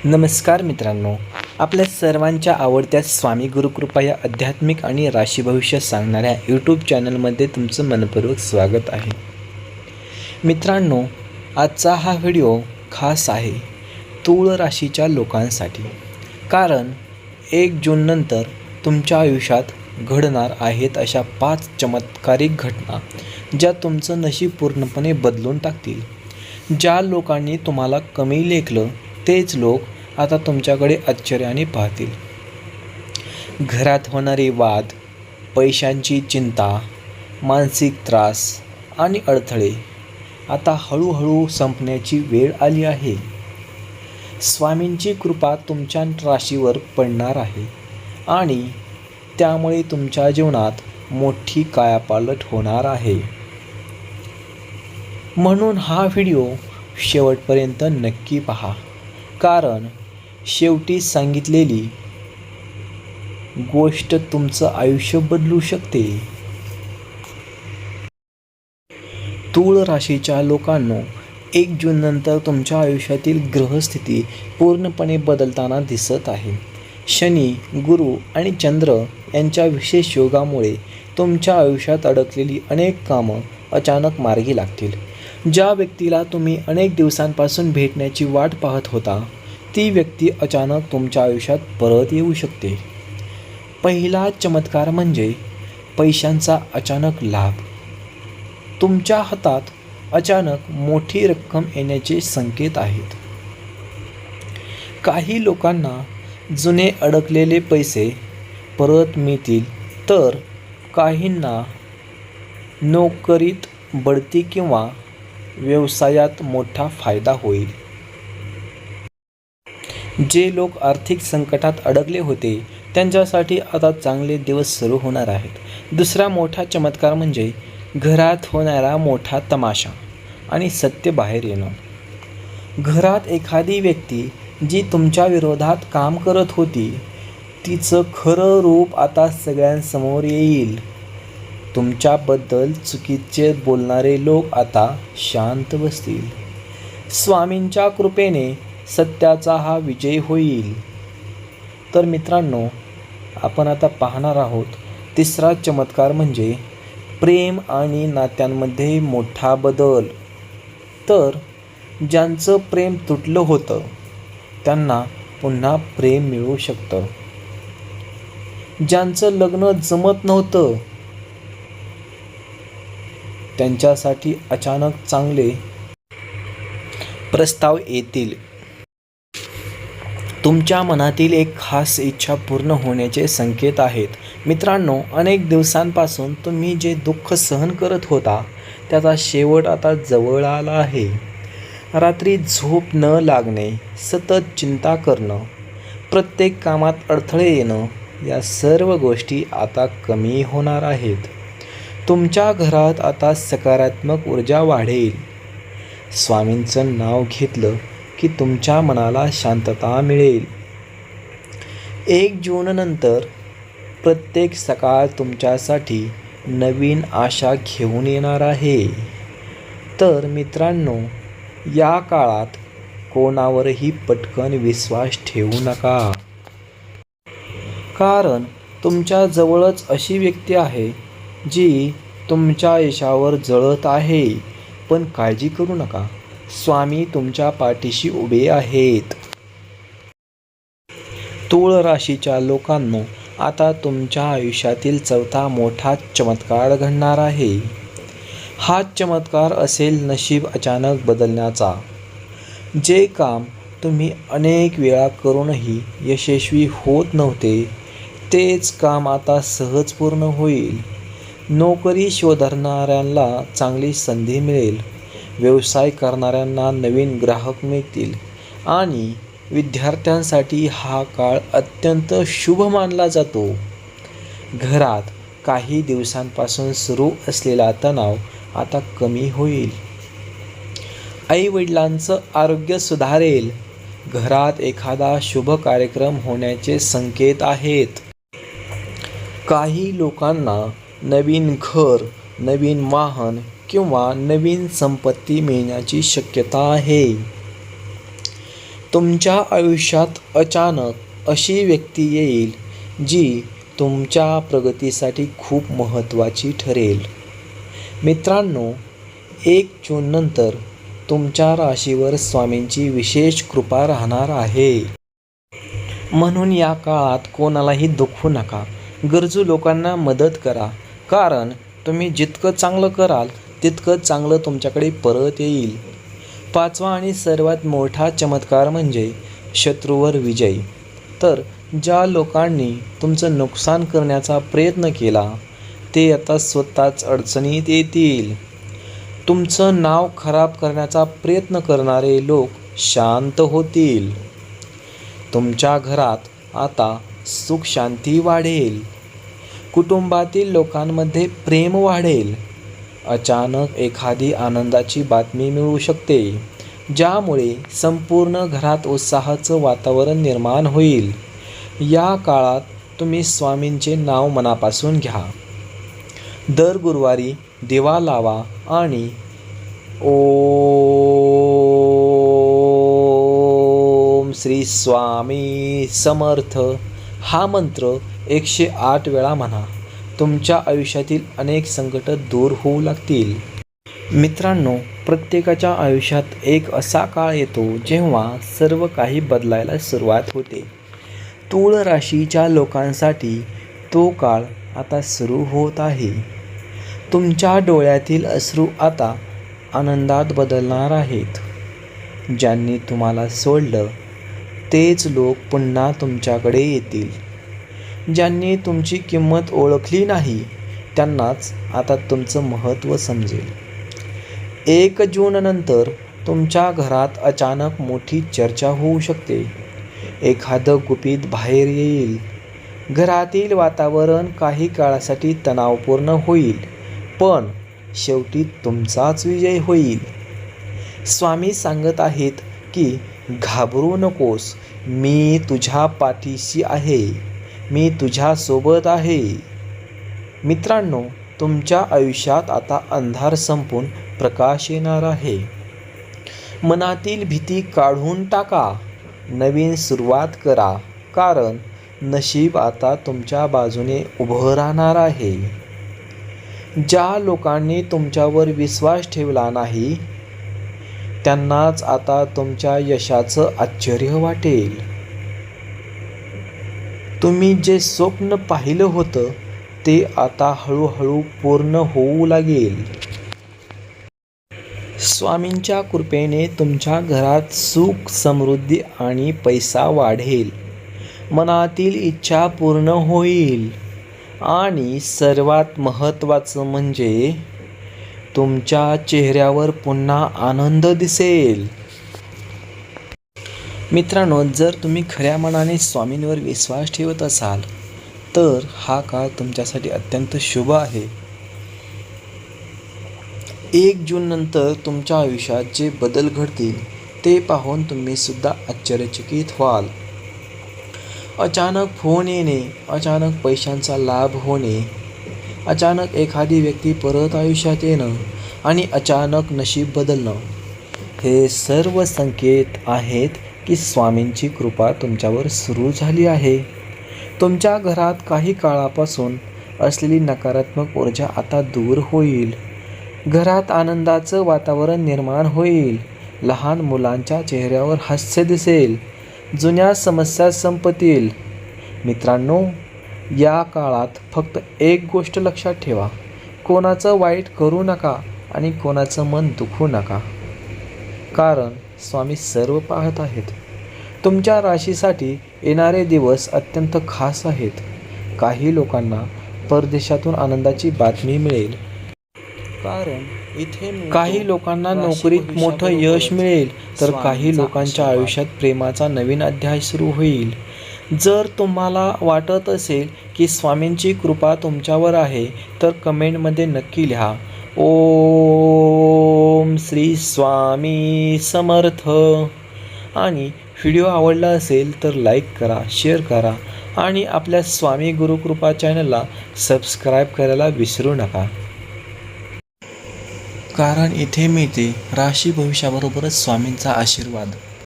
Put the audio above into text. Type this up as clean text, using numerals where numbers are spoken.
नमस्कार मित्रांनो, आपल्या सर्वांच्या आवडत्या स्वामी गुरुकृपा या आध्यात्मिक आणि राशी भविष्य सांगणाऱ्या यूट्यूब चॅनलमध्ये तुमचं मनपूर्वक स्वागत आहे. मित्रांनो, आजचा हा व्हिडिओ खास आहे तूळ राशीच्या लोकांसाठी. कारण 1 जून नंतर तुमच्या आयुष्यात घडणार आहेत अशा 5 चमत्कारिक घटना ज्या तुमचं नशीब पूर्णपणे बदलून टाकतील. ज्या लोकांनी तुम्हाला कमी लेखलं तेच लोक आता तुमच्याकडे आश्चर्याने पाहतील. घरात होणारे वाद, पैशांची चिंता, मानसिक त्रास आणि अडथळे आता हळूहळू संपण्याची वेळ आली आहे. स्वामींची कृपा तुमच्या राशीवर पडणार आहे आणि त्यामुळे तुमच्या जीवनात मोठी कायापालट होणार आहे. म्हणून हा व्हिडिओ शेवटपर्यंत नक्की पहा, कारण शेवटी सांगितलेली गोष्ट तुमचं आयुष्य बदलू शकते. तूळ राशीच्या लोकांनो, 1 जून नंतर तुमच्या आयुष्यातील ग्रहस्थिती पूर्णपणे बदलताना दिसत आहे. शनी, गुरु आणि चंद्र यांच्या विशेष योगामुळे तुमच्या आयुष्यात अडकलेली अनेक कामं अचानक मार्गी लागतील. ज्या व्यक्तीला तुम्ही अनेक दिवसांपासून भेटण्याची वाट पाहत होता ती व्यक्ती अचानक तुमच्या आयुष्यात परत येऊ शकते. पहिला चमत्कार म्हणजे पैशांचा अचानक लाभ. तुमच्या हातात अचानक मोठी रक्कम येण्याचे संकेत आहेत. काही लोकांना जुने अडकलेले पैसे परत मिळतील, तर काहींना नोकरीत बढती किंवा व्यवसायात मोठा फायदा होईल. जे लोक आर्थिक संकटात अडकले होते त्यांच्यासाठी आता चांगले दिवस सुरू होणार आहेत. दुसरा मोठा चमत्कार म्हणजे घरात होणारा मोठा तमाशा आणि सत्य बाहेर येणं. घरात एखादी व्यक्ती जी तुमच्या विरोधात काम करत होती तिचं खरं रूप आता सगळ्यांसमोर येईल. तुमच्याबद्दल चुकीचे बोलणारे लोक आता शांत बसतील. स्वामींच्या कृपेने सत्याचा हा विजय होईल. तर मित्रांनो, आपण आता पाहणार आहोत तिसरा चमत्कार म्हणजे प्रेम आणि नात्यांमध्ये मोठा बदल. तर ज्यांचं प्रेम तुटलं होतं त्यांना पुन्हा प्रेम मिळू शकतं. ज्यांचं लग्न जमत नव्हतं त्यांच्यासाठी अचानक चांगले प्रस्ताव येतील. तुमच्या मनातील एक खास इच्छा पूर्ण होण्याचे संकेत आहेत. मित्रांनो, अनेक दिवसांपासून तुम्ही जे दुःख सहन करत होता त्याचा शेवट आता जवळ आला आहे. रात्री झोप न लागणे, सतत चिंता करणं, प्रत्येक कामात अडथळे येणं या सर्व गोष्टी आता कमी होणार आहेत. तुमच्या घरात आता सकारात्मक ऊर्जा वाढेल. स्वामींचं नाव घेतलं की तुमच्या मनाला शांतता मिळेल. 1 जून नंतर प्रत्येक सकाळ तुमच्यासाठी नवीन आशा घेऊन येणार आहे. तर मित्रांनो, या काळात कोणावरही पटकन विश्वास ठेवू नका, कारण तुमच्या जवळच अशी व्यक्ती आहे जी तुमच्या यशावर जळत आहे. पण काळजी करू नका, स्वामी तुमच्या पाठीशी उभे आहेत. तूळ राशीच्या लोकांनो, आता तुमच्या आयुष्यातील चौथा मोठा चमत्कार घडणार आहे. हा चमत्कार असेल नशीब अचानक बदलण्याचा. जे काम तुम्ही अनेक वेळा करूनही यशस्वी होत नव्हते तेच काम आता सहज पूर्ण होईल. नोकरी शोधणाऱ्यांना चांगली संधी मिळेल. व्यवसाय करणाऱ्यांना नवीन ग्राहक मिळतील आणि विद्यार्थ्यांसाठी हा काळ अत्यंत शुभ मानला जातो. घरात काही दिवसांपासून सुरू असलेला तणाव आता कमी होईल. आई-वडिलांचं आरोग्य सुधारेल. घरात एखादा शुभ कार्यक्रम होण्याचे संकेत आहेत. काही लोकांना नवीन घर, नवीन वाहन किंवा नवीन संपत्ती मिळण्याची शक्यता आहे. तुमच्या आयुष्यात अचानक अशी व्यक्ती येईल जी तुमच्या प्रगतीसाठी खूप महत्त्वाची ठरेल. मित्रांनो, 1 जूननंतर तुमच्या राशीवर स्वामींची विशेष कृपा राहणार आहे. म्हणून या काळात कोणालाही दुखवू नका. गरजू लोकांना मदत करा. कारण तुम्ही जितकं चांगलं कराल तितकं चांगलं तुमच्याकडे परत येईल. 5वा आणि सर्वात मोठा चमत्कार म्हणजे शत्रूवर विजय. तर ज्या लोकांनी तुमचं नुकसान करण्याचा प्रयत्न केला ते आता स्वतःच अडचणीत येतील. तुमचं नाव खराब करण्याचा प्रयत्न करणारे लोक शांत होतील. तुमच्या घरात आता सुख शांती वाढेल. कुटुंबातील लोकांमध्ये प्रेम वाढेल. अचानक एखादी आनंदाची बातमी मिळू शकते, ज्यामुळे संपूर्ण घरात उत्साहाचं वातावरण निर्माण होईल. या काळात तुम्ही स्वामींचे नाव मनापासून घ्या. दर गुरुवारी दिवा लावा आणि ओम श्री स्वामी समर्थ हा मंत्र 108 वेळा म्हणा. तुमच्या आयुष्यातील अनेक संकट दूर होऊ लागतील. मित्रांनो, प्रत्येकाच्या आयुष्यात एक असा काळ येतो जेव्हा सर्व काही बदलायला सुरुवात होते. तूळ राशीच्या लोकांसाठी तो काळ आता सुरू होत आहे. तुमच्या डोळ्यातील अश्रू आता आनंदात बदलणार आहेत. ज्यांनी तुम्हाला सोडलं तेच लोक पुन्हा तुमच्याकडे येतील. ज्यांनी तुमची किंमत ओळखली नाही त्यांनाच आता तुमचं महत्त्व समजेल. 1 जूननंतर तुमच्या घरात अचानक मोठी चर्चा होऊ शकते. एखादं गुपित बाहेर येईल. घरातील वातावरण काही काळासाठी तणावपूर्ण होईल, पण शेवटी तुमचाच विजय होईल. स्वामी सांगत आहेत की घाबरू नकोस, मी तुझ्या पाठीशी आहे, मी तुझ्यासोबत आहे. मित्रांनो, तुमच्या आयुष्यात आता अंधार संपून प्रकाश येणार आहे. मनातील भीती काढून टाका. नवीन सुरुवात करा, कारण नशीब आता तुमच्या बाजूने उभं राहणार आहे. ज्या लोकांनी तुमच्यावर विश्वास ठेवला नाही त्यांनाच आता तुमच्या यशाचं आश्चर्य वाटेल. तुम्ही जे स्वप्न पाहिलं होतं ते आता हळूहळू पूर्ण होऊ लागेल. स्वामींच्या कृपेने तुमच्या घरात सुख, समृद्धी आणि पैसा वाढेल. मनातील इच्छा पूर्ण होईल आणि सर्वात महत्त्वाचं म्हणजे तुमच्या चेहऱ्यावर पुन्हा आनंद दिसेल. मित्रांनो, जर तुम्ही खऱ्या मनाने स्वामींवर विश्वास ठेवत असाल तर हा काळ तुमच्यासाठी अत्यंत शुभ आहे. 1 जूननंतर तुमच्या आयुष्यात जे बदल घडतील ते पाहून तुम्ही सुद्धा आश्चर्यचकित व्हाल. अचानक फोन येणे, अचानक पैशांचा लाभ होणे, अचानक एखादी व्यक्ती परत आयुष्यात येणं आणि अचानक नशीब बदलणं, हे सर्व संकेत आहेत की स्वामींची कृपा तुमच्यावर सुरू झाली आहे. तुमच्या घरात काही काळापासून असलेली नकारात्मक ऊर्जा आता दूर होईल. घरात आनंदाचं वातावरण निर्माण होईल. लहान मुलांच्या चेहऱ्यावर हास्य दिसेल. जुन्या समस्या संपतील. मित्रांनो, या काळात फक्त एक गोष्ट लक्षात ठेवा, कोणाचं वाईट करू नका आणि कोणाचं मन दुखवू नका, कारण स्वामी सर्व पाहत आहेत. तुमच्या राशीसाठी येणारे दिवस अत्यंत खास आहेत. काही लोकांना परदेशातून आनंदाची बातमी मिळेल, कारण इथे काही लोकांना नोकरीत मोठं यश मिळेल, तर काही लोकांच्या आयुष्यात प्रेमाचा नवीन अध्याय सुरू होईल. जर तुम्हाला वाटत असेल की स्वामींची कृपा तुमच्यावर आहे तर कमेंटमध्ये नक्की लिहा ओम श्री स्वामी समर्थ. आणि व्हिडिओ आवडला असेल तर लाईक करा, शेअर करा आणि आपल्या स्वामी गुरुकृपा चॅनलला सबस्क्राईब करायला विसरू नका, कारण इथे मिळते राशी भविष्याबरोबरच स्वामींचा आशीर्वाद.